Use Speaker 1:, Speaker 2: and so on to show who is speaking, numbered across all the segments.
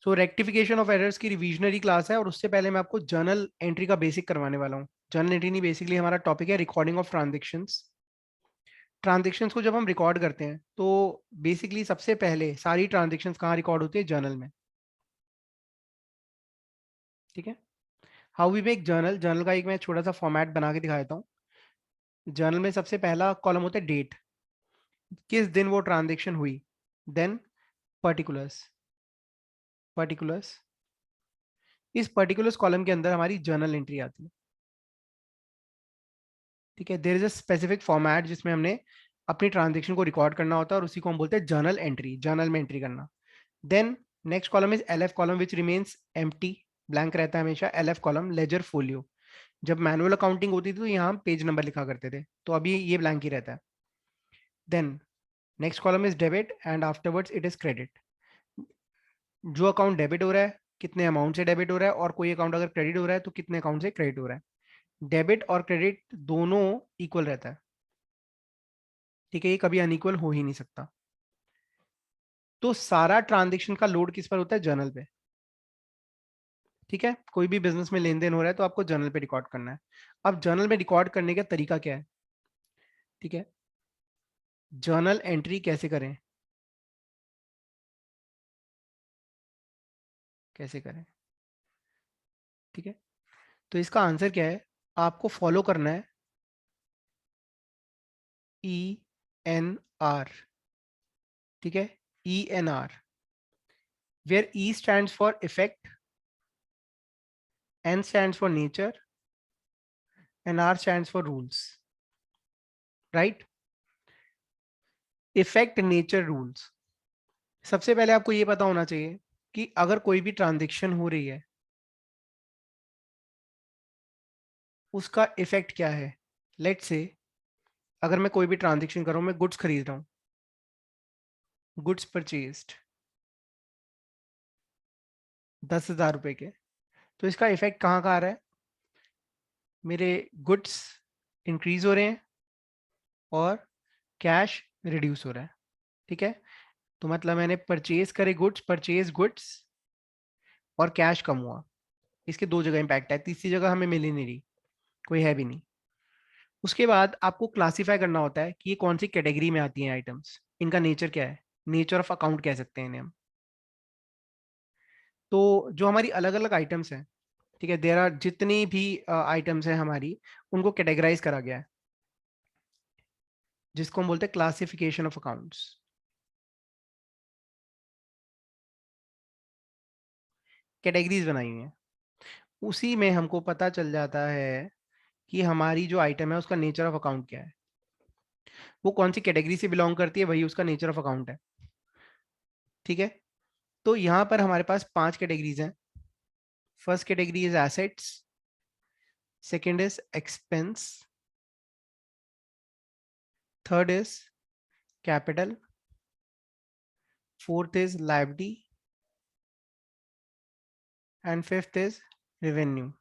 Speaker 1: So rectification of errors की revisionary class है, और उससे पहले मैं आपको जर्नल एंट्री का बेसिक करवाने वाला हूँ। जर्नल एंट्री नहीं, बेसिकली हमारा टॉपिक है रिकॉर्डिंग ऑफ ट्रांजेक्शंस। ट्रांजेक्शंस को जब हम रिकॉर्ड करते हैं तो बेसिकली सबसे पहले सारी ट्रांजेक्शंस कहाँ रिकॉर्ड होती है? जर्नल में। ठीक है। How we make journal, journal का एक मैं छोटा सा फॉर्मेट बना के दिखा देता हूँ। जर्नल में सबसे पहला कॉलम होता है डेट, किस दिन वो ट्रांजेक्शन हुई। देन पर्टिकुलर्स, पर्टिकुलर्स, इस पर्टिकुलर्स कॉलम के अंदर हमारी जर्नल एंट्री आती है। ठीक है। There is a specific format जिसमें हमने अपनी ट्रांजेक्शन को रिकॉर्ड करना होता है, और उसी को हम बोलते हैं जर्नल एंट्री, जर्नल में एंट्री करना। Then next column is L F column which remains empty, blank रहता है हमेशा। L F column ledger folio, जब मैनुअल अकाउंटिंग होती थी तो यहाँ हम पेज नंबर लिखा करते थे, तो अभी ये ब्लैंक ही रहता है। Then next column is debit and afterwards it is credit. जो अकाउंट डेबिट हो रहा है कितने अमाउंट से डेबिट हो रहा है, और कोई अकाउंट अगर क्रेडिट हो रहा है तो कितने अकाउंट से क्रेडिट हो रहा है। डेबिट और क्रेडिट दोनों इक्वल रहता है। ठीक है, ये कभी अनइक्वल हो ही नहीं सकता। तो सारा ट्रांजेक्शन का लोड किस पर होता है? जर्नल पे। ठीक है, कोई भी बिजनेस में लेन देन हो रहा है तो आपको जर्नल पे रिकॉर्ड करना है। अब जर्नल में रिकॉर्ड करने का तरीका क्या है? ठीक है, जर्नल एंट्री कैसे करें, कैसे करें? ठीक है, तो इसका आंसर क्या है? आपको फॉलो करना है ENR। ठीक है, ENR, where E stands for effect, N stands for nature, and R stands for rules. Right? Effect, nature, rules. सबसे पहले आपको ये पता होना चाहिए कि अगर कोई भी ट्रांजेक्शन हो रही है उसका इफेक्ट क्या है। लेट से अगर मैं कोई भी ट्रांजेक्शन कर रहा हूं, मैं गुड्स खरीद रहा हूं, गुड्स परचेज्ड 10,000 रुपए के, तो इसका इफेक्ट कहाँ का आ रहा है? मेरे गुड्स इंक्रीज हो रहे हैं और कैश रिड्यूस हो रहा है। ठीक है, तो मतलब मैंने परचेज करे गुड्स, परचेज गुड्स, और कैश कम हुआ। इसके दो जगह इंपैक्ट है, तीसरी जगह हमें मिल ही नहीं रही, कोई है भी नहीं। उसके बाद आपको क्लासिफाई करना होता है कि ये कौन सी कैटेगरी में आती हैं आइटम्स, इनका नेचर क्या है, नेचर ऑफ अकाउंट कह सकते हैं इन्हें हम। तो जो हमारी अलग अलग आइटम्स हैं, ठीक है, देर आर जितनी भी आइटम्स हैं हमारी, उनको कैटेगराइज करा गया है, जिसको हम बोलते हैं क्लासिफिकेशन ऑफ अकाउंट्स। कैटेगरीज बनाई हुई हैं, उसी में हमको पता चल जाता है कि हमारी जो आइटम है उसका नेचर ऑफ अकाउंट क्या है, वो कौन सी कैटेगरी से बिलोंग करती है, वही उसका नेचर ऑफ अकाउंट है। ठीक है, तो यहाँ पर हमारे पास 5 कैटेगरीज हैं। First category is assets, second is expense, third is capital, fourth is liability, and fifth is revenue.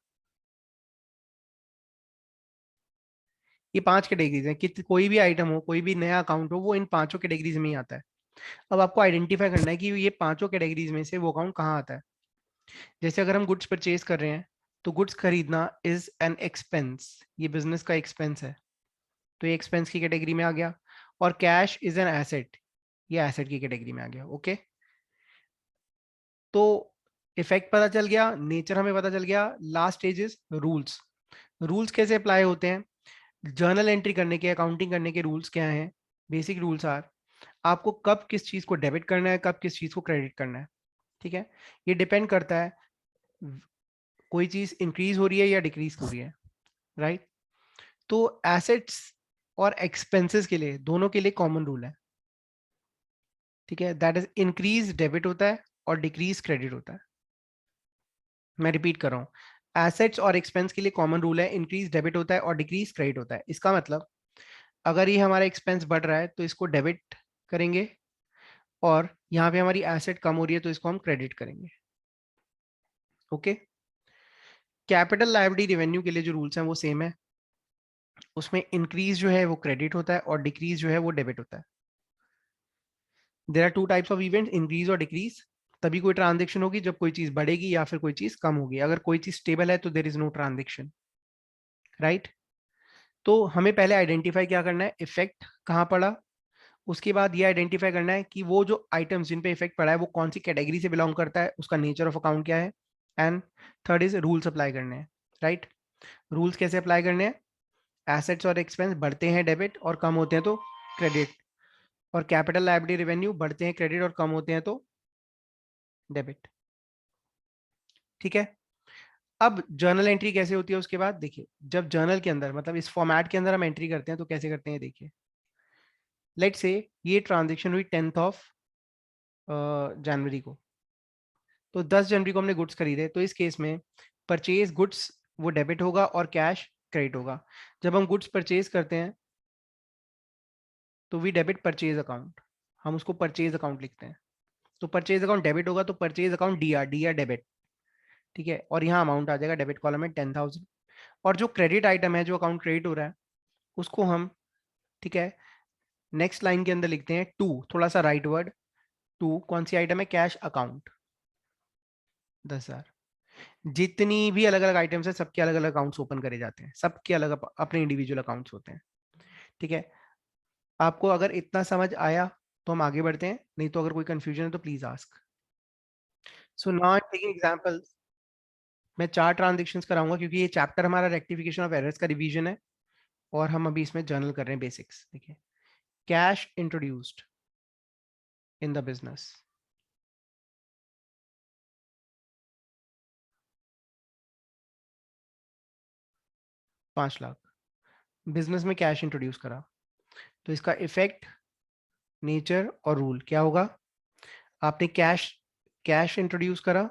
Speaker 1: ये 5 कैटेगरीज हैं कि कोई भी आइटम हो, कोई भी नया अकाउंट हो, वो इन पांचों कैटेगरीज में ही आता है। अब आपको आइडेंटिफाई करना है कि ये पांचों कैटेगरीज में से वो अकाउंट कहाँ आता है। जैसे अगर हम गुड्स परचेज कर रहे हैं तो गुड्स खरीदना इज एन एक्सपेंस, ये बिजनेस का एक्सपेंस है, तो ये एक्सपेंस की कैटेगरी में आ गया। और कैश इज एन एसेट, ये एसेट की कैटेगरी में आ गया। ओके, तो इफेक्ट पता चल गया, नेचर हमें पता चल गया। Last stage is rules. Rules कैसे अप्लाई होते हैं? जर्नल एंट्री करने के, अकाउंटिंग करने के रूल्स क्या हैं? बेसिक रूल्स आर, आपको कब किस चीज को डेबिट करना है, कब किस चीज को क्रेडिट करना है। ठीक है, ये डिपेंड करता है कोई चीज इंक्रीज हो रही है या डिक्रीज हो रही है। राइट? तो एसेट्स और एक्सपेंसेस के लिए, दोनों के लिए कॉमन रूल है। ठीक है, दैट इज इंक्रीज डेबिट होता है और डिक्रीज क्रेडिट होता है। मैं रिपीट कर रहा हूँ, एसेट्स और एक्सपेंस के लिए कॉमन रूल है, इंक्रीज डेबिट होता है और डिक्रीज क्रेडिट होता है। इसका मतलब अगर ये हमारा एक्सपेंस बढ़ रहा है तो इसको डेबिट करेंगे, और यहाँ पे हमारी एसेट कम हो रही है तो इसको हम क्रेडिट करेंगे। ओके, कैपिटल लायबिलिटी रेवेन्यू के लिए जो रूल्स हैं वो सेम है, उसमें इंक्रीज जो है वो क्रेडिट होता है और डिक्रीज जो है वो डेबिट होता है। There are two types of event, increase और डिक्रीज। तभी कोई ट्रांजेक्शन होगी जब कोई चीज बढ़ेगी या फिर कोई चीज कम होगी। अगर कोई चीज स्टेबल है तो there is no transaction, right. तो हमें पहले आइडेंटिफाई क्या करना है, इफेक्ट कहाँ पड़ा। उसके बाद ये आइडेंटिफाई करना है कि वो जो आइटम्स जिन पे इफेक्ट पड़ा है वो कौन सी कैटेगरी से बिलोंग करता है, उसका नेचर ऑफ अकाउंट क्या है। And third is rules apply करने हैं, राइट। रूल्स कैसे अप्लाई करने हैं, एसेट्स और एक्सपेंस बढ़ते हैं डेबिट और कम होते हैं तो क्रेडिट, और कैपिटल लायबिलिटी रेवेन्यू बढ़ते हैं क्रेडिट और कम होते हैं तो डेबिट, ठीक है। अब जर्नल एंट्री कैसे होती है उसके बाद देखिए, जब जर्नल के अंदर मतलब इस फॉर्मेट के अंदर हम एंट्री करते हैं तो कैसे करते हैं देखिए। लेट्स से ये ट्रांजेक्शन हुई 10th ऑफ जनवरी को, तो 10 जनवरी को हमने गुड्स खरीदे, तो इस केस में परचेज गुड्स वो डेबिट होगा और कैश क्रेडिट होगा। जब हम गुड्स परचेज करते हैं तो वी डेबिट परचेज अकाउंट, हम उसको परचेज अकाउंट लिखते हैं। तो परचेज अकाउंट डेबिट होगा तो purchase account D R debit, ठीक है। और यहाँ अमाउंट आ जाएगा डेबिट कॉलम में 10,000। और जो क्रेडिट आइटम है, जो अकाउंट क्रेडिट हो रहा है, उसको हम, ठीक है, नेक्स्ट लाइन के अंदर लिखते हैं टू, थोड़ा सा राइट वर्ड टू, कौन सी आइटम है, कैश अकाउंट 10,000। जितनी भी अलग अलग आइटम्स है सबके अलग अलग अकाउंट्स ओपन करे जाते हैं, सबके अलग अपने इंडिविजुअल अकाउंट्स होते हैं, ठीक है। आपको अगर इतना समझ आया तो हम आगे बढ़ते हैं, नहीं तो अगर कोई कंफ्यूजन है तो please ask. So now I am taking example. मैं 4 ट्रांजेक्शंस कराऊंगा क्योंकि ये चैप्टर हमारा रेक्टिफिकेशन ऑफ एरर्स का रिवीजन है और हम अभी इसमें जर्नल कर रहे हैं बेसिक्स, देखिए। Cash introduced in the business, 5 lakh business में कैश इंट्रोड्यूस करा, तो इसका इफेक्ट, नेचर और रूल क्या होगा। आपने कैश कैश इंट्रोड्यूस करा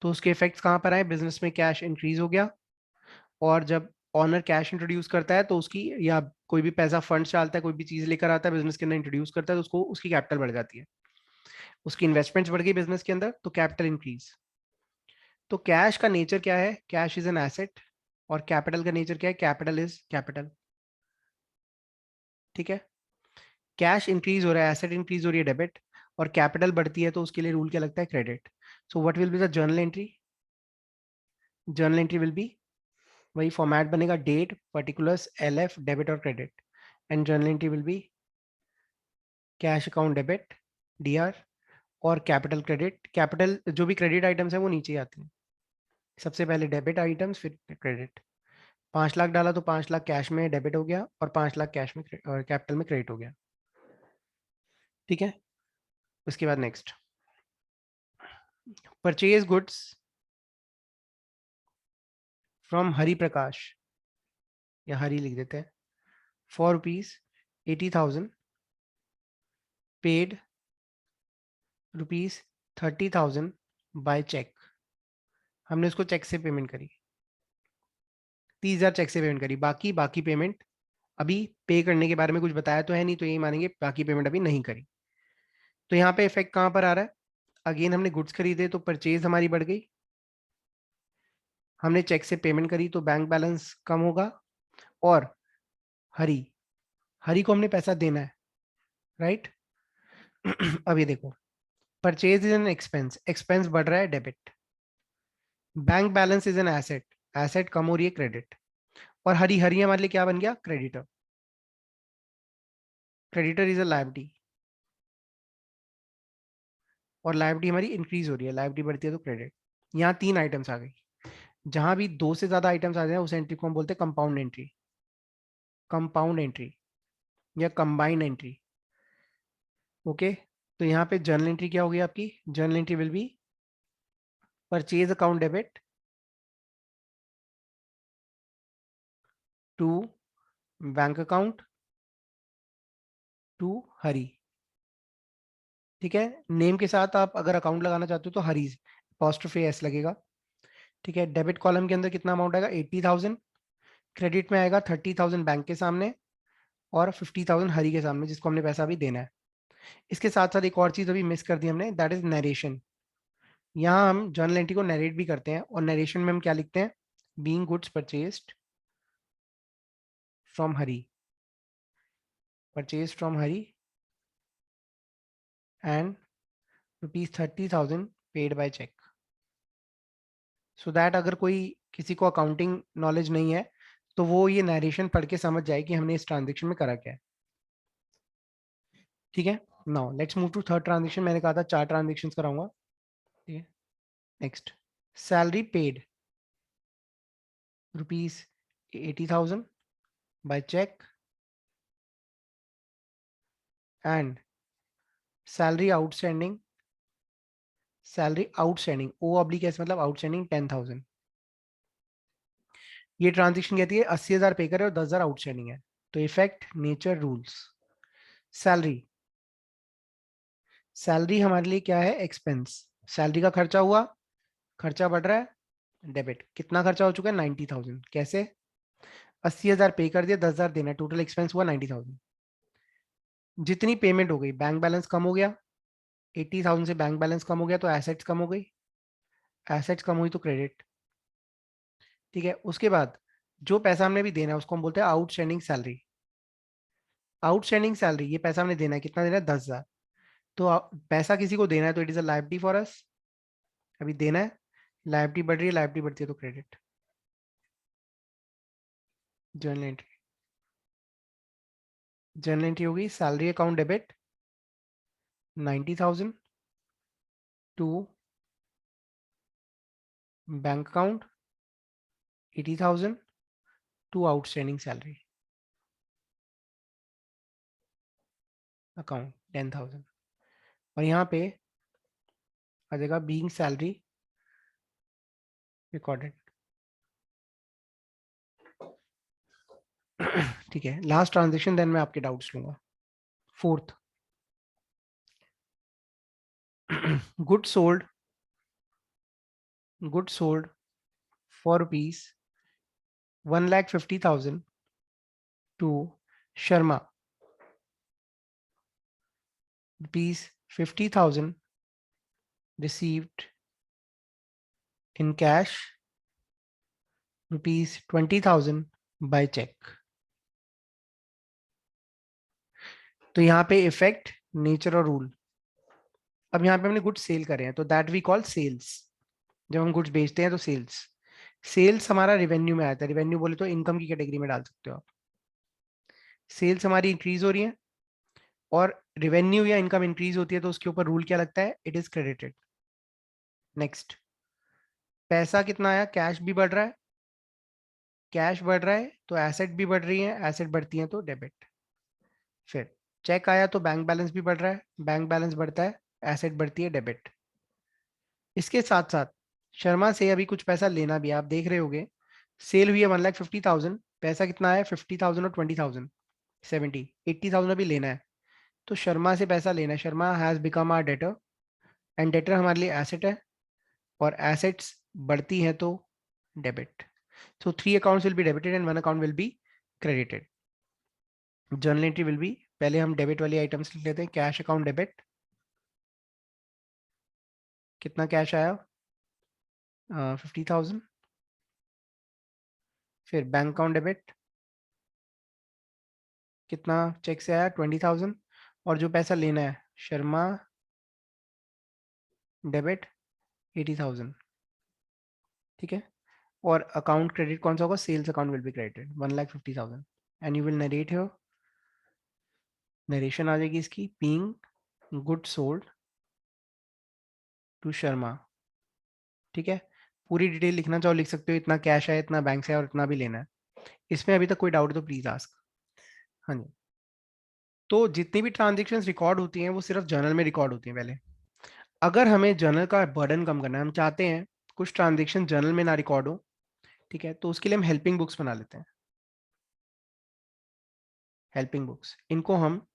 Speaker 1: तो उसके इफेक्ट्स कहाँ पर आए, बिजनेस में कैश इंक्रीज हो गया। और जब ऑनर कैश इंट्रोड्यूस करता है तो उसकी, या कोई भी पैसा फंड डालता है, कोई भी चीज लेकर आता है बिजनेस के अंदर इंट्रोड्यूस करता है, तो उसको उसकी कैपिटल बढ़ जाती है, उसकी इन्वेस्टमेंट्स बढ़ गई बिजनेस के अंदर तो कैपिटल इंक्रीज। तो कैश का नेचर क्या है, कैश इज एन एसेट, और कैपिटल का नेचर क्या है, कैपिटल इज कैपिटल, ठीक है। कैश इंक्रीज हो रहा है, एसेट इंक्रीज हो रही है डेबिट, और कैपिटल बढ़ती है तो उसके लिए रूल क्या लगता है, credit. So what will be the journal entry, journal entry will B, वही फॉर्मेट बनेगा, डेट पर्टिकुलर्स LF डेबिट और credit, and journal entry will be cash account debit DR और कैपिटल क्रेडिट। कैपिटल जो भी credit items है वो नीचे ही आते हैं, सबसे पहले डेबिट आइटम्स फिर क्रेडिट। 5 लाख डाला तो 5 लाख कैश में डेबिट हो गया और 5 लाख कैश में और कैपिटल में क्रेडिट हो गया, ठीक है। उसके बाद next, purchase goods from Hari Prakash, या हरि लिख देते हैं, ₹80,000 पेड ₹30,000 बाय चेक। हमने उसको चेक से पेमेंट करी, 30,000 चेक से पेमेंट करी, बाकी बाकी पेमेंट अभी पे करने के बारे में कुछ बताया तो है नहीं, तो यही मानेंगे बाकी पेमेंट अभी नहीं करी। तो यहाँ पे इफेक्ट कहाँ पर आ रहा है, अगेन हमने गुड्स खरीदे तो परचेज हमारी बढ़ गई, हमने चेक से पेमेंट करी तो बैंक बैलेंस कम होगा, और हरी हरी को हमने पैसा देना है, राइट। अब ये देखो, purchase is an expense, expense बढ़ रहा है debit, bank balance is an asset, asset कम हो रही है क्रेडिट, और हरी हरी हमारे लिए क्या बन गया, creditor, creditor is a liability, और लायबिलिटी हमारी इंक्रीज हो रही है, लायबिलिटी बढ़ती है तो क्रेडिट। यहाँ 3 आइटम्स आ गई, जहां भी 2 से ज्यादा आइटम्स आ जाए उस एंट्री को हम बोलते हैं कंपाउंड एंट्री, कंपाउंड एंट्री या कंबाइंड एंट्री, ओके। तो यहाँ पे जर्नल एंट्री क्या होगी आपकी, journal entry will be purchase account debit to bank account to Hari, ठीक है। नेम के साथ आप अगर अकाउंट लगाना चाहते हो तो हरीज अपॉस्ट्रोफी एस लगेगा, ठीक है। डेबिट कॉलम के अंदर कितना अमाउंट आएगा, 80,000, क्रेडिट में आएगा 30,000 बैंक के सामने और 50,000 हरी के सामने जिसको हमने पैसा अभी देना है। इसके साथ साथ एक और चीज अभी मिस कर दी हमने, दैट इज नरेशन। यहाँ हम जर्नल एंट्री को नरेट भी करते हैं, और नरेशन में हम क्या लिखते हैं, being goods purchased from Hari, purchase from Hari and ₹30,000 paid by cheque. So that अगर कोई किसी को अकाउंटिंग नॉलेज नहीं है तो वो ये नरेशन पढ़ के समझ जाए कि हमने इस ट्रांजेक्शन में करा क्या है। ठीक है, now let's move to third transaction. मैंने कहा था 4 ट्रांजेक्शन कराऊंगा। ठीक है, next, salary paid ₹80,000 by cheque and salary outstanding O oblique S मतलब आउटस्टैंडिंग 10,000। ये ट्रांजेक्शन कहती है 80,000 पे करे और 10,000 आउटस्टैंडिंग है। तो effect nature rules. Salary, salary हमारे लिए क्या है? एक्सपेंस। सैलरी का खर्चा हुआ, खर्चा बढ़ रहा है, डेबिट। कितना खर्चा हो चुका है? 90,000। कैसे? 80,000 पे कर दिया, 10,000 देना है, टोटल एक्सपेंस हुआ 90,000। जितनी पेमेंट हो गई, बैंक बैलेंस कम हो गया, 80,000 से बैंक बैलेंस कम हो गया तो एसेट्स कम हो गई, एसेट्स कम हुई तो क्रेडिट। ठीक है, उसके बाद जो पैसा हमने भी देना है उसको हम बोलते हैं आउटस्टैंडिंग सैलरी। आउटस्टैंडिंग सैलरी, ये पैसा हमने देना है, कितना देना है? 10,000। तो पैसा किसी को देना है तो it is a liability for us, अभी देना है, लायबिलिटी बढ़ रही है, लायबिलिटी बढ़ती है तो credit. Journal entry, journal entry होगी salary account debit 90,000 to bank account 80,000 to outstanding salary account 10,000। और यहाँ पे आ जाएगा बीइंग सैलरी रिकॉर्डेड। ठीक है, लास्ट ट्रांजेक्शन, देन मैं आपके डाउट्स लूंगा। Fourth, good sold, good sold for ₹1,50,000 to Sharma, ₹50,000 received in cash, ₹20,000 by check। तो यहाँ पे इफेक्ट नेचर और रूल। अब यहाँ पे हमने गुड्स सेल करे हैं तो दैट वी कॉल सेल्स। जब हम गुड्स बेचते हैं तो सेल्स, सेल्स हमारा रेवेन्यू में आता है। रेवेन्यू बोले तो इनकम की कैटेगरी में डाल सकते हो आप। सेल्स हमारी इंक्रीज हो रही है और रेवेन्यू या इनकम इंक्रीज होती है तो उसके ऊपर रूल क्या लगता है? It is credited. नेक्स्ट, पैसा कितना आया? कैश भी बढ़ रहा है, कैश बढ़ रहा है तो एसेट भी बढ़ रही है, एसेट बढ़ती है तो डेबिट। फिर चेक आया तो बैंक बैलेंस भी बढ़ रहा है, बैंक बैलेंस बढ़ता है, एसेट बढ़ती है, डेबिट। इसके साथ साथ शर्मा से अभी कुछ पैसा लेना भी है, आप देख रहे होगे सेल हुई है 1,50,000, पैसा कितना है? 50,000 और 20,000 70, 80,000 अभी लेना है। तो शर्मा से पैसा लेना है, Sharma has become our debtor and debtor हमारे लिए एसेट है और एसेट्स बढ़ती हैं तो debit. So 3 accounts will be debited and 1 account will be credited. Journal entry will be, पहले हम डेबिट वाली आइटम्स लिख लेते हैं। कैश अकाउंट डेबिट, कितना कैश आया? 50,000। फिर बैंक अकाउंट डेबिट, कितना चेक से आया? 20,000। और जो पैसा लेना है शर्मा डेबिट 80,000। ठीक है, और अकाउंट क्रेडिट कौन सा होगा? Sales account will be credited 1,50,000 and you will narrate here. Narration आ जाएगी इसकी, being good sold to Sharma. ठीक है, पूरी डिटेल लिखना चाहो लिख सकते हो, इतना कैश है, इतना बैंक से है और इतना भी लेना है। इसमें अभी तक कोई डाउट तो प्लीज आस्क। हाँ जी, तो जितनी भी ट्रांजेक्शन रिकॉर्ड होती हैं वो सिर्फ जर्नल में रिकॉर्ड होती हैं पहले। अगर हमें जर्नल का बर्डन कम करना है, हम चाहते हैं कुछ ट्रांजेक्शन जर्नल में ना रिकॉर्ड हो, ठीक है, तो उसके लिए हम हेल्पिंग बुक्स बना लेते हैं। हेल्पिंग बुक्स, इनको हम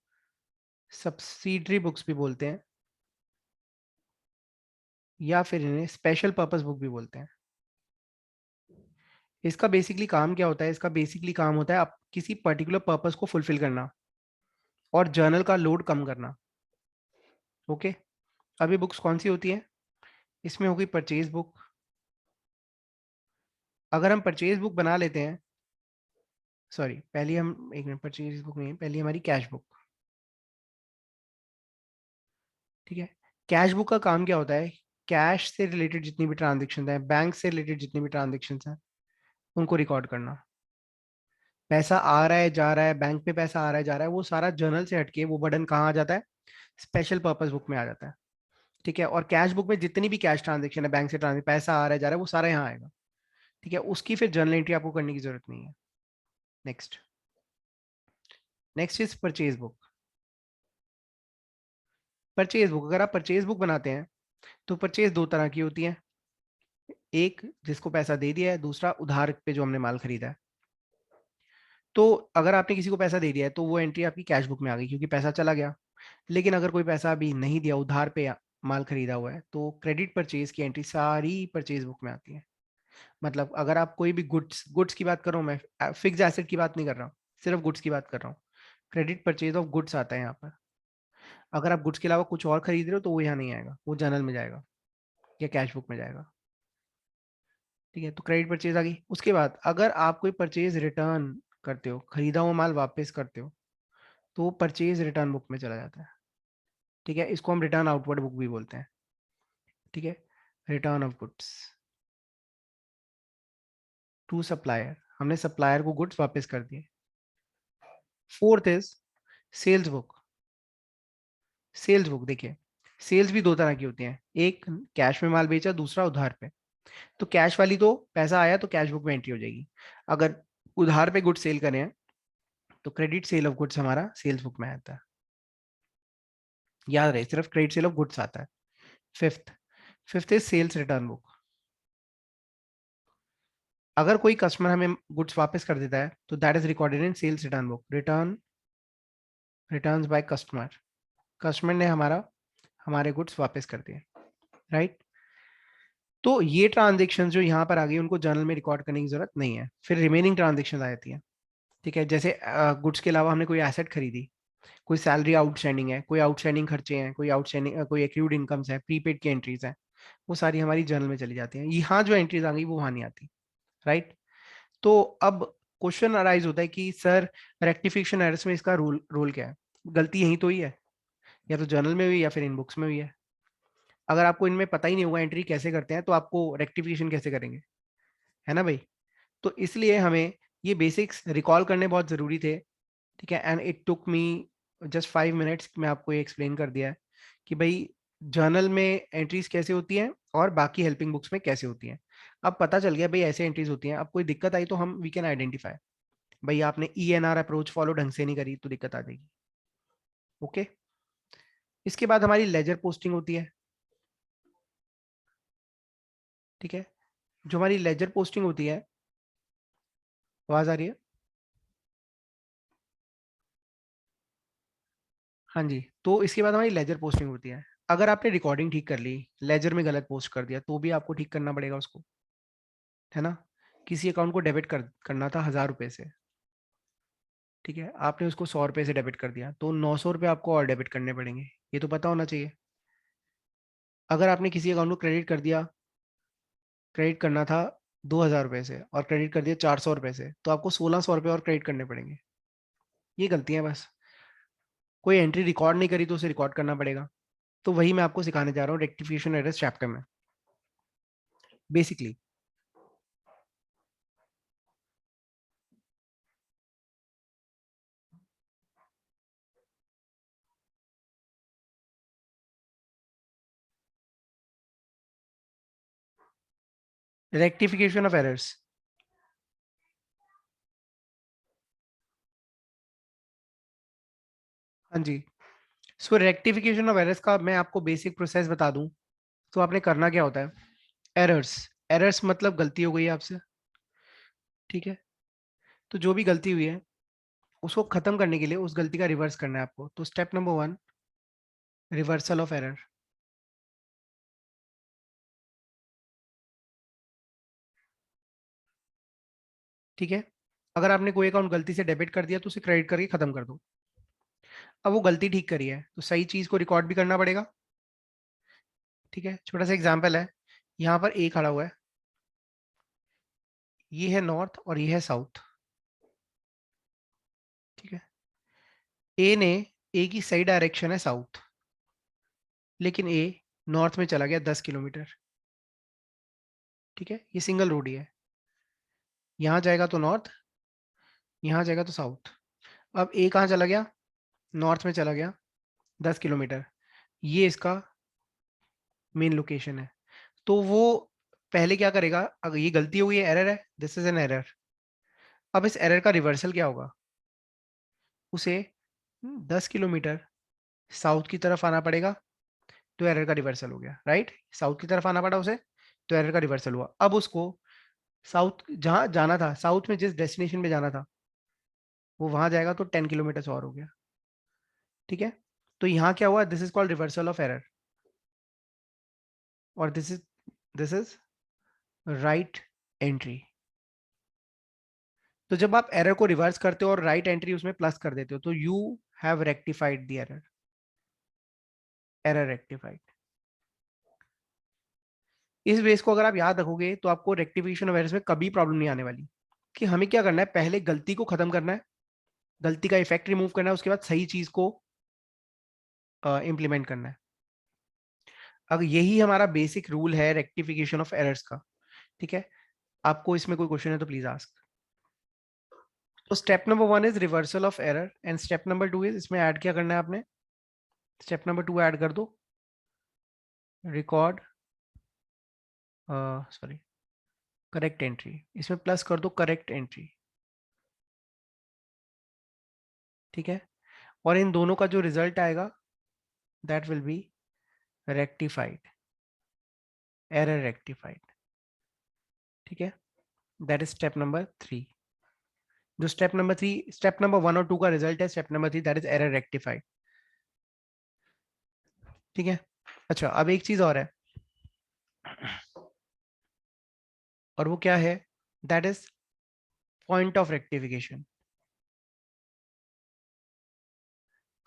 Speaker 1: सब्सिडरी बुक्स भी बोलते हैं या फिर इन्हें स्पेशल पर्पस बुक भी बोलते हैं। इसका बेसिकली काम क्या होता है? इसका बेसिकली काम होता है आप किसी पर्टिकुलर पर्पस को फुलफिल करना और जर्नल का लोड कम करना। ओके, अभी बुक्स कौन सी होती है? इसमें होगी परचेज बुक। अगर हम परचेज बुक बना लेते हैं, सॉरी पहले हम एक मिनट, परचेज बुक नहीं, पहले हमारी कैश बुक। ठीक है, कैश बुक का काम क्या होता है? कैश से रिलेटेड जितनी भी ट्रांजेक्शन है, बैंक से रिलेटेड जितनी भी ट्रांजेक्शन है, उनको रिकॉर्ड करना। पैसा आ रहा है जा रहा है, बैंक पे पैसा आ रहा है जा रहा है, वो सारा जर्नल से हटके वो बटन कहाँ आ जाता है? स्पेशल पर्पस बुक में आ जाता है। ठीक है, और कैश बुक में जितनी भी कैश ट्रांजेक्शन है, बैंक से ट्रांजेक्शन, पैसा आ रहा है जा रहा है, वो सारा यहाँ आएगा। ठीक है, उसकी फिर जर्नल एंट्री आपको करने की जरूरत नहीं है। Next, next is purchase book. Purchase book, अगर आप परचेज बुक बनाते हैं तो परचेज दो तरह की होती है। एक जिसको पैसा दे दिया है, दूसरा उधार पे जो हमने माल खरीदा है। तो अगर आपने किसी को पैसा दे दिया है तो वो एंट्री आपकी कैश बुक में आ गई क्योंकि पैसा चला गया। लेकिन अगर कोई पैसा अभी नहीं दिया, उधार पे माल खरीदा हुआ है, तो क्रेडिट परचेज की एंट्री सारी परचेज बुक में आती है। मतलब अगर आप कोई भी गुड्स गुड्स की बात कर रहा हूँ मैं, फिक्स एसेट की बात नहीं कर रहा हूँ, सिर्फ गुड्स की बात कर रहा हूँ। क्रेडिट परचेज ऑफ गुड्स आता है यहाँ पर। अगर आप गुड्स के अलावा कुछ और खरीद रहे हो तो वो यहाँ नहीं आएगा, वो जर्नल में जाएगा या कैश बुक में जाएगा। ठीक है, तो क्रेडिट परचेज आ गई। उसके बाद अगर आप कोई परचेज रिटर्न करते हो, खरीदा हुआ माल वापस करते हो, तो परचेज रिटर्न बुक में चला जाता है। ठीक है, इसको हम रिटर्न आउटवर्ड बुक भी बोलते हैं। ठीक है, return of goods to supplier, हमने सप्लायर को गुड्स वापस कर दिए। Fourth is sales book. Sales book देखिए, सेल्स भी दो तरह की होती हैं, एक कैश में माल बेचा, दूसरा उधार पे। तो कैश वाली तो पैसा आया तो कैश बुक में एंट्री हो जाएगी। अगर उधार पे गुड्स सेल करें हैं तो क्रेडिट सेल ऑफ गुड्स हमारा सेल्स बुक में आता है। याद रहे, सिर्फ क्रेडिट सेल ऑफ गुड्स आता है। Fifth, fifth is sales return book. अगर कोई कस्टमर हमें गुड्स वापस कर देता है तो that is recorded in sales return book. Return, returns by customer, customer ने हमारे गुड्स वापस कर दिए। राइट, तो ये ट्रांजेक्शन जो यहाँ पर आ गई उनको जर्नल में रिकॉर्ड करने की जरूरत नहीं है। फिर रिमेनिंग ट्रांजेक्शन आ जाती है। ठीक है, जैसे गुड्स के अलावा हमने कोई एसेट खरीदी, कोई सैलरी आउटस्टैंडिंग है, कोई आउटस्टैंडिंग खर्चे हैं, कोई आउटस्टैंडिंग कोई एक्रूड इनकम्स है, प्रीपेड की एंट्रीज हैं, वो सारी हमारी जर्नल में चली जाती हैं। यहाँ जो एंट्रीज आ गई वो वहाँ नहीं आती। राइट, तो अब क्वेश्चन अराइज होता है कि सर रेक्टिफिकेशन एरर्स में इसका रोल रोल क्या है? गलती यहीं तो ही है, या तो जर्नल में हुई या फिर इन बुक्स में हुई है। अगर आपको इनमें पता ही नहीं होगा एंट्री कैसे करते हैं तो आपको रेक्टिफिकेशन कैसे करेंगे? है ना भाई? तो इसलिए हमें ये बेसिक्स रिकॉल करने बहुत ज़रूरी थे। ठीक है, and it took me just 5 minutes, मैं आपको ये एक्सप्लेन कर दिया है कि भाई जर्नल में एंट्रीज कैसे होती हैं और बाकी हेल्पिंग बुक्स में कैसे होती हैं। अब पता चल गया भाई ऐसे एंट्रीज होती हैं। अब कोई दिक्कत आई तो हम वी कैन आइडेंटिफाई, भाई आपने ENR अप्रोच फॉलो ढंग से नहीं करी तो दिक्कत आ जाएगी। ओके, इसके बाद हमारी लेजर पोस्टिंग होती है। ठीक है, जो हमारी लेजर पोस्टिंग होती है, आवाज आ रही है? हाँ जी, तो इसके बाद हमारी लेजर पोस्टिंग होती है। अगर आपने रिकॉर्डिंग ठीक कर ली, लेजर में गलत पोस्ट कर दिया, तो भी आपको ठीक करना पड़ेगा उसको। है ना? किसी अकाउंट को डेबिट करना था 1000 रुपए से। ठीक है, आपने उसको 100 रुपए से डेबिट कर दिया, तो 900 रुपये आपको और डेबिट करने पड़ेंगे। ये तो पता होना चाहिए। अगर आपने किसी अकाउंट को क्रेडिट कर दिया, क्रेडिट करना था 2000 रुपए से और क्रेडिट कर दिया 400 रुपए से, तो आपको 1600 रुपये और क्रेडिट करने पड़ेंगे। ये गलतियां बस, कोई एंट्री रिकॉर्ड नहीं करी तो उसे रिकॉर्ड करना पड़ेगा। तो वही मैं आपको सिखाने जा रहा हूँ रेक्टिफिकेशन एरर्स चैप्टर में। Basically rectification of errors. हाँ जी, सो रेक्टिफिकेशन ऑफ एरर्स का मैं आपको बेसिक प्रोसेस बता दूं तो आपने करना क्या होता है? एरर्स, एरर्स मतलब गलती हो गई है आपसे। ठीक है, तो जो भी गलती हुई है उसको खत्म करने के लिए उस गलती का रिवर्स करना है आपको। तो step number 1, reversal of error. ठीक है, अगर आपने कोई अकाउंट गलती से डेबिट कर दिया तो उसे क्रेडिट करके खत्म कर दो। अब वो गलती ठीक करी है तो सही चीज को रिकॉर्ड भी करना पड़ेगा। ठीक है, छोटा सा एग्जांपल है, यहाँ पर ए खड़ा हुआ है, ये है नॉर्थ और ये है साउथ। ठीक है, ए ने, ए की सही डायरेक्शन है साउथ, लेकिन ए नॉर्थ में चला गया 10 किलोमीटर, ठीक है, ये सिंगल रोड ही है, यहाँ जाएगा तो नॉर्थ, यहाँ जाएगा तो साउथ। अब ए कहाँ चला गया, नॉर्थ में चला गया 10 किलोमीटर, ये इसका मेन लोकेशन है। तो वो पहले क्या करेगा, अगर ये गलती हो गई है, एरर है, दिस इज एन एरर। अब इस एरर का रिवर्सल क्या होगा, उसे 10 किलोमीटर साउथ की तरफ आना पड़ेगा, तो एरर का रिवर्सल हो गया, राइट, साउथ की तरफ आना पड़ा उसे, तो एरर का रिवर्सल हुआ। अब उसको साउथ जहाँ जाना था, साउथ में जिस डेस्टिनेशन पे जाना था, वो वहां जाएगा तो 10 किलोमीटर और हो गया, ठीक है। तो यहाँ क्या हुआ, this is called reversal of error, और दिस इज राइट एंट्री। तो जब आप एरर को रिवर्स करते हो और राइट एंट्री उसमें प्लस कर देते हो, तो you have rectified the error, error rectified. इस बेस को अगर आप याद रखोगे तो आपको रेक्टिफिकेशन ऑफ एरर्स में कभी प्रॉब्लम नहीं आने वाली। कि हमें क्या करना है, पहले गलती को खत्म करना है, गलती का इफेक्ट रिमूव करना है, उसके बाद सही चीज को इम्प्लीमेंट करना है। अगर यही हमारा बेसिक रूल है रेक्टिफिकेशन ऑफ एरर्स का, ठीक है। आपको इसमें कोई क्वेश्चन है तो प्लीज आस्क। तो step number 1 is reversal of error, and step number 2 is, इसमें ऐड क्या करना है आपने, स्टेप नंबर 2 ऐड कर दो, रिकॉर्ड, सॉरी, करेक्ट एंट्री, इसमें प्लस कर दो करेक्ट एंट्री, ठीक है। और इन दोनों का जो रिजल्ट आएगा, that will be rectified, error rectified, ठीक है। That is step number 3। जो स्टेप नंबर 1 और 2 का रिजल्ट है, step number 3 that is error rectified, ठीक है। अच्छा, अब एक चीज और है, और वो क्या है, that is point of rectification.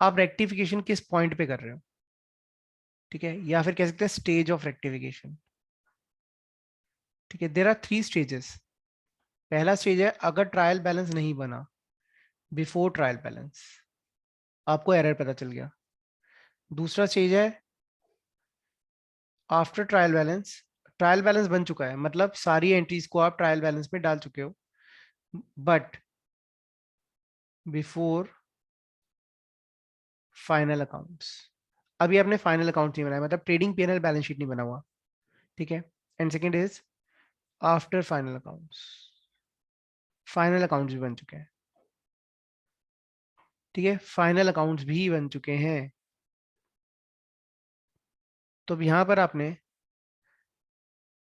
Speaker 1: आप रेक्टिफिकेशन किस पॉइंट पे कर रहे हो, ठीक है, या फिर कह सकते हैं स्टेज ऑफ रेक्टिफिकेशन, ठीक है। There are 3 stages. पहला स्टेज है अगर ट्रायल बैलेंस नहीं बना, बिफोर ट्रायल बैलेंस आपको एरर पता चल गया। दूसरा स्टेज है after trial balance, trial balance बन चुका है, मतलब सारी एंट्रीज को आप ट्रायल बैलेंस में डाल चुके हो, बट बिफोर फाइनल अकाउंट्स, अभी आपने फाइनल अकाउंट नहीं बनाया, मतलब ट्रेडिंग पीएनएल बैलेंस शीट नहीं बना हुआ, ठीक है। And second is after final accounts, final accounts भी बन चुके हैं, ठीक है, फाइनल अकाउंट्स भी बन चुके हैं। तो अब यहाँ पर आपने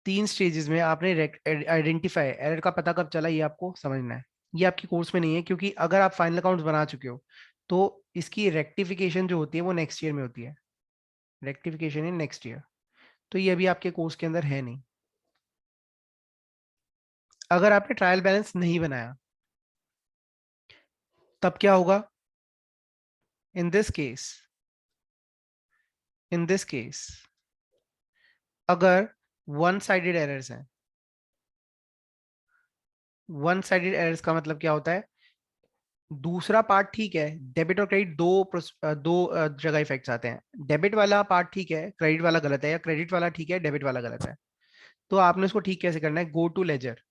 Speaker 1: 3 स्टेजेस में आपने आइडेंटिफाई, एरर का पता कब चला ये आपको समझना है। ये आपकी कोर्स में नहीं है, क्योंकि अगर आप फाइनल अकाउंट्स बना चुके हो तो इसकी रेक्टिफिकेशन जो होती है वो नेक्स्ट ईयर में होती है, रेक्टिफिकेशन इन नेक्स्ट ईयर। तो ये अभी आपके कोर्स के अंदर है नहीं। अगर आपने ट्रायल बैलेंस नहीं बनाया, तब क्या होगा, in this case, in this case अगर वन साइडेड एरर्स हैं, वन साइडेड एरर्स का मतलब क्या होता है, दूसरा पार्ट ठीक है, डेबिट और क्रेडिट दो जगह इफेक्ट्स आते हैं, डेबिट वाला पार्ट ठीक है, क्रेडिट वाला गलत है, या क्रेडिट वाला ठीक है, डेबिट वाला गलत है। तो आपने उसको ठीक कैसे करना है, go to ledger,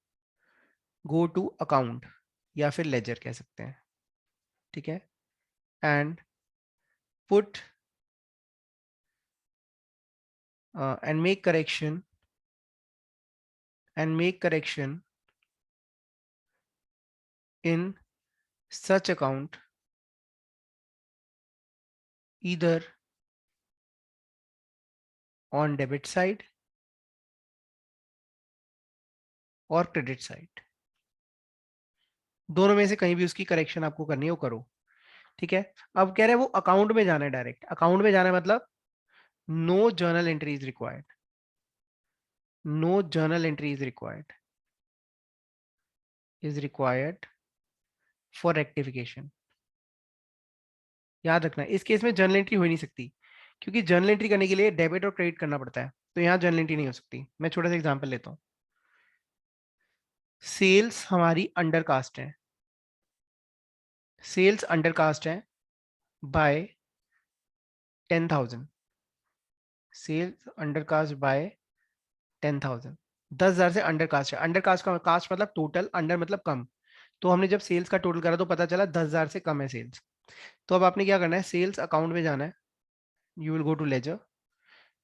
Speaker 1: go to account, या फिर लेजर कह सकते हैं, ठीक है, and put and make correction, and make correction in such account either on debit side और क्रेडिट साइड, दोनों में से कहीं भी उसकी करेक्शन आपको करनी है वो करो, ठीक है। अब कह रहे हैं वो अकाउंट में जाना है, डायरेक्ट अकाउंट में जाना है, मतलब no journal entry is required, no journal entry is required for rectification. याद रखना इस केस में जर्नल एंट्री हो ही नहीं सकती, क्योंकि जर्नल एंट्री करने के लिए डेबिट और क्रेडिट करना पड़ता है, तो यहाँ जर्नल एंट्री नहीं हो सकती। मैं छोटा सा एग्जांपल लेता हूँ, सेल्स हमारी अंडर कास्ट है, सेल्स अंडर कास्ट है बाय 10,000, सेल्स अंडरकास्ट बाय 10,000, 10,000 से अंडरकास्ट है। अंडरकास्ट का कास्ट मतलब टोटल, अंडर मतलब कम। तो हमने जब सेल्स का टोटल करा तो पता चला 10,000 से कम है सेल्स। तो अब आपने क्या करना है, सेल्स अकाउंट में जाना है, you will go to ledger,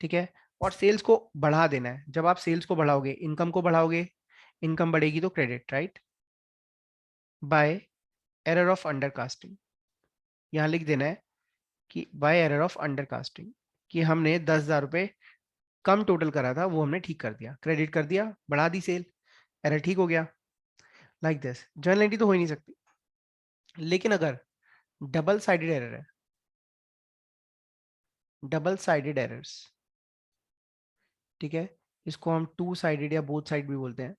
Speaker 1: ठीक है, और सेल्स को बढ़ा देना है। जब आप सेल्स को बढ़ाओगे, इनकम को बढ़ाओगे, इनकम बढ़ेगी तो credit, right, by error of undercasting. यहाँ लिख देना है कि बाय एरर ऑफ अंडरकास्टिंग, कि हमने 10,000 रुपये कम टोटल करा था, वो हमने ठीक कर दिया, क्रेडिट कर दिया, बढ़ा दी सेल, एरर ठीक हो गया। लाइक दिस जर्नल एंट्री तो हो ही नहीं सकती। लेकिन अगर डबल साइडेड एरर है, डबल साइडेड एरर्स, ठीक है, इसको हम टू साइडेड या बोथ साइड भी बोलते हैं,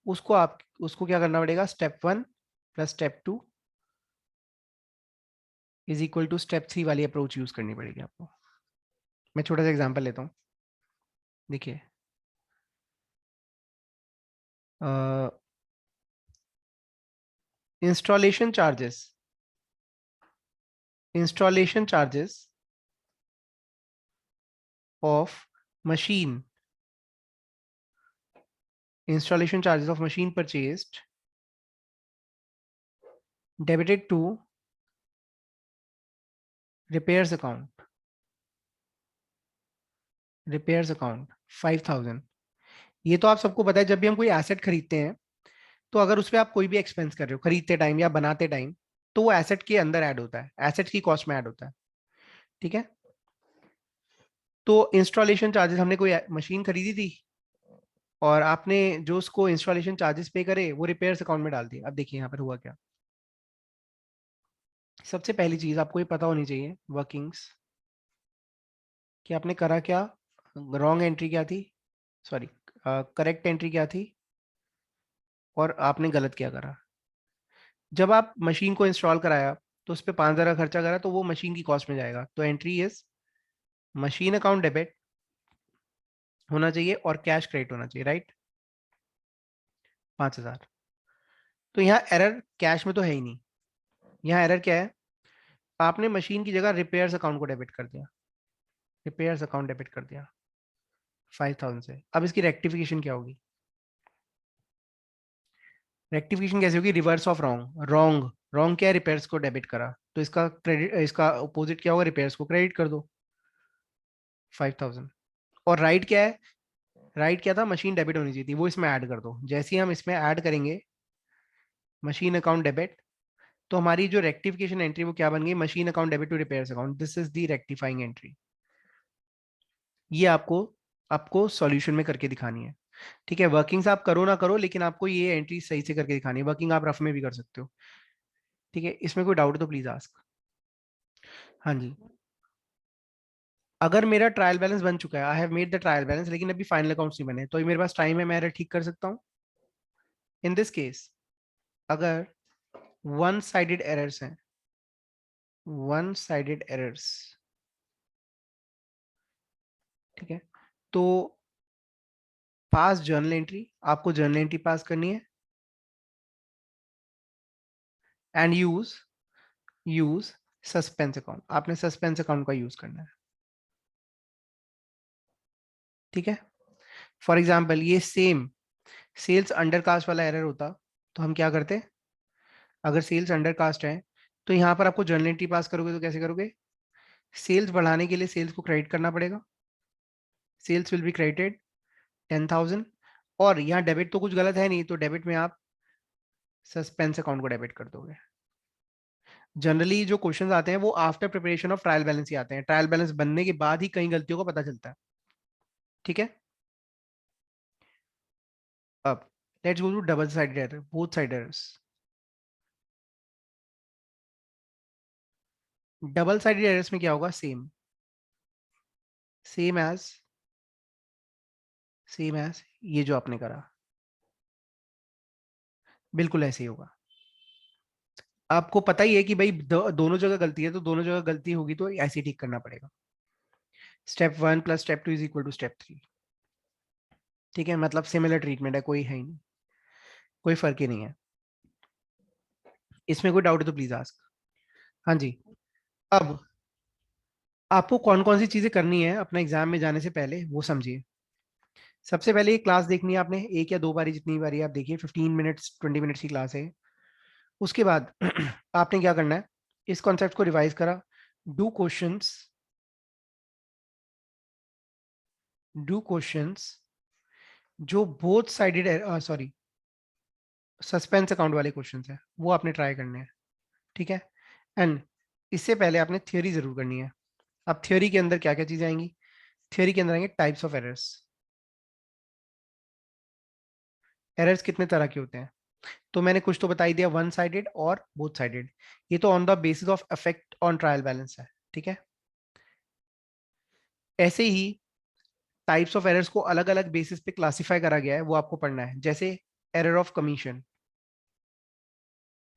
Speaker 1: उसको आप उसको क्या करना पड़ेगा, step 1 plus step 2 is equal to step 3 वाली अप्रोच यूज करनी पड़ेगी आपको। मैं छोटा सा एग्जांपल लेता हूँ, देखिए, installation charges, installation charges of machine, installation charges of machine purchased debited to repairs account, repairs account 5,000। ये तो आप सबको पता है, जब भी हम कोई एसेट खरीदते हैं तो अगर उस पर आप कोई भी एक्सपेंस कर रहे हो खरीदते टाइम या बनाते टाइम, तो वो एसेट के अंदर ऐड होता है, एसेट की कॉस्ट में ऐड होता है, ठीक है। तो इंस्टॉलेशन चार्जेस, हमने कोई मशीन खरीदी थी और आपने जो उसको इंस्टॉलेशन चार्जेस पे करे वो रिपेयर्स अकाउंट में डाल दिए। अब देखिए यहाँ पर हुआ क्या। सबसे पहली चीज आपको ये पता होनी चाहिए वर्किंग्स, कि आपने करा क्या, रॉन्ग एंट्री क्या थी, सॉरी करेक्ट एंट्री क्या थी, और आपने गलत क्या करा। जब आप मशीन को इंस्टॉल कराया तो उस पर 5,000 का खर्चा करा, तो वो मशीन की कॉस्ट में जाएगा, तो entry is machine account debit होना चाहिए और कैश क्रेडिट होना चाहिए, राइट, 5,000। तो यहाँ एरर कैश में तो है ही नहीं, यहाँ एरर क्या है, आपने मशीन की जगह रिपेयर्स अकाउंट को डेबिट कर दिया, रिपेयर्स अकाउंट डेबिट कर दिया 5,000 से। अब इसकी रेक्टिफिकेशन क्या होगी, रेक्टिफिकेशन कैसे होगी, reverse of wrong, wrong wrong क्या है, रिपेयर्स को डेबिट करा, तो इसका क्रेडिट, इसका अपोजिट क्या होगा, रिपेयर्स को क्रेडिट कर दो 5,000। और राइट क्या है, राइट क्या था, मशीन डेबिट होनी चाहिए थी, वो इसमें ऐड कर दो। जैसे ही हम इसमें ऐड करेंगे मशीन अकाउंट डेबिट, तो हमारी जो रेक्टिफिकेशन एंट्री वो क्या बन गई, machine account debit to repairs account, this is the rectifying entry. ये आपको आपको सॉल्यूशन में करके दिखानी है, ठीक है। वर्किंग्स आप करो ना करो, लेकिन आपको ये एंट्री सही से करके दिखानी है। वर्किंग आप रफ में भी कर सकते हो, ठीक है। इसमें कोई डाउट तो प्लीज आस्क। हाँ जी, अगर मेरा ट्रायल बैलेंस बन चुका है, I have made the trial balance, लेकिन अभी फाइनल अकाउंट्स नहीं बने, तो ये मेरे पास टाइम है, मैं एरर ठीक कर सकता हूँ। इन दिस केस अगर वन साइडेड एरर्स हैं, वन साइडेड एरर्स, ठीक है, तो पास जर्नल एंट्री, आपको जर्नल एंट्री पास करनी है, and use use suspense account, आपने सस्पेंस अकाउंट का यूज करना है, ठीक है। फॉर एग्जाम्पल ये सेम सेल्स अंडरकास्ट वाला एरर होता, तो हम क्या करते, अगर सेल्स अंडरकास्ट है तो यहाँ पर आपको जर्नल एंट्री पास करोगे तो कैसे करोगे, सेल्स बढ़ाने के लिए सेल्स को क्रेडिट करना पड़ेगा, सेल्स विल बी क्रेडिटेड 10,000, और यहाँ डेबिट तो कुछ गलत है नहीं, तो डेबिट में आप सस्पेंस अकाउंट को डेबिट कर दोगे। जनरली जो क्वेश्चंस आते हैं वो after preparation of trial balance ही आते हैं, ट्रायल बैलेंस बनने के बाद ही कई गलतियों का पता चलता है, ठीक है। अब let's go to double sided error, both side errors. Double sided errors में क्या होगा, same, same as same as ये जो आपने करा, बिल्कुल ऐसे ही होगा। आपको पता ही है कि भाई दोनों जगह गलती है, तो दोनों जगह गलती होगी तो ऐसे ही ठीक करना पड़ेगा। Step 1 plus step 2 is equal to step 3, ठीक है, मतलब सिमिलर ट्रीटमेंट है, कोई है ही नहीं, कोई फर्क ही नहीं है। इसमें कोई डाउट है तो प्लीज आस्क। हाँ जी। अब आपको कौन कौन सी चीजें करनी है अपना एग्जाम में जाने से पहले वो समझिए। सबसे पहले ये क्लास देखनी है आपने, एक या दो बारी, जितनी बारी आप देखिए, 15 मिनट्स 20 मिनट्स की क्लास है। उसके बाद आपने क्या करना है, इस कॉन्सेप्ट को रिवाइज करा, डू क्वेश्चंस, डू क्वेश्चंस जो both sided, sorry, suspense account वाले क्वेश्चंस है वो आपने ट्राई करने हैं। ठीक है। एंड इससे पहले आपने थ्योरी जरूर करनी है। अब थ्योरी के अंदर क्या क्या चीजें आएंगी, थ्योरी के अंदर आएंगे टाइप्स ऑफ एरर्स। एरर्स कितने तरह के होते हैं, तो मैंने कुछ तो बता ही दिया, वन साइडेड और बोथ साइडेड। ये तो on the basis of effect on trial balance है। ठीक है। ऐसे ही टाइप्स ऑफ एरर्स को अलग अलग बेसिस पे क्लासिफाई करा गया है, वो आपको पढ़ना है। जैसे error of commission.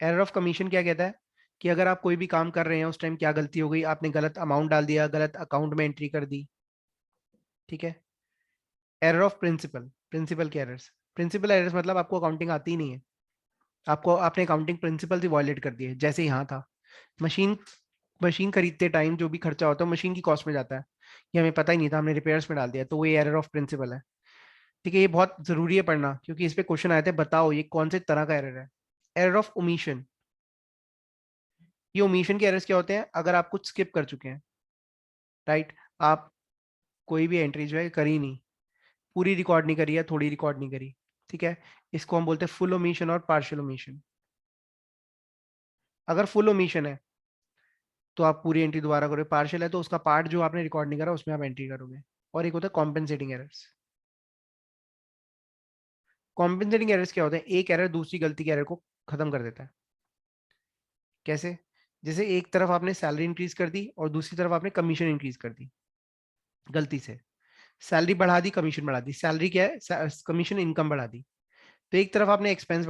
Speaker 1: Error of commission क्या कहता है कि अगर आप कोई भी काम कर रहे हैं, उस टाइम क्या गलती हो गई, आपने गलत अमाउंट डाल दिया, गलत अकाउंट में एंट्री कर दी। ठीक है। एरर ऑफ प्रिंसिपल, प्रिंसिपल के एरर्स। प्रिंसिपल एरर्स मतलब आपको अकाउंटिंग आती ही नहीं है, आपको आपने अकाउंटिंग प्रिंसिपल ही वॉयलेट कर दिए। जैसे यहाँ था, मशीन, मशीन खरीदते टाइम जो भी खर्चा होता है मशीन की कॉस्ट में जाता है, ये हमें पता ही नहीं था, हमने रिपेयर्स में डाल दिया, तो वो ये एरर ऑफ प्रिंसिपल है। ठीक है, ये बहुत जरूरी है पढ़ना, क्योंकि इस पे क्वेश्चन आए थे, बताओ ये कौन से तरह का एरर है। Error of omission. ये ओमिशन के एरर्स क्या होते हैं, अगर आप कुछ स्किप कर चुके हैं, राइट, आप कोई भी एंट्री जो है करी नहीं, पूरी रिकॉर्ड नहीं करी है, थोड़ी रिकॉर्ड नहीं करी। ठीक है, इसको हम बोलते हैं फुल ओमिशन और पार्शियल ओमिशन। अगर फुल ओमिशन है तो आप पूरी एंट्री दोबारा करोगे, पार्शियल है तो उसका पार्ट जो आपने रिकॉर्ड नहीं करा उसमें आप एंट्री करोगे। और एक होता है कॉम्पेंसेटिंग एरर्स। कॉम्पेंसेटिंग एरर्स क्या होते हैं, एक एरर दूसरी गलती के एरर को खत्म कर देता है। कैसे, जैसे एक तरफ आपने सैलरी इंक्रीज कर दी और दूसरी तरफ आपने कमीशन इंक्रीज कर दी गलती से। सैलरी बढ़ा दी, कमीशन बढ़ा दी, सैलरी क्या है, कमीशन इनकम बढ़ा दी। तो एक तरफ आपने एक्सपेंस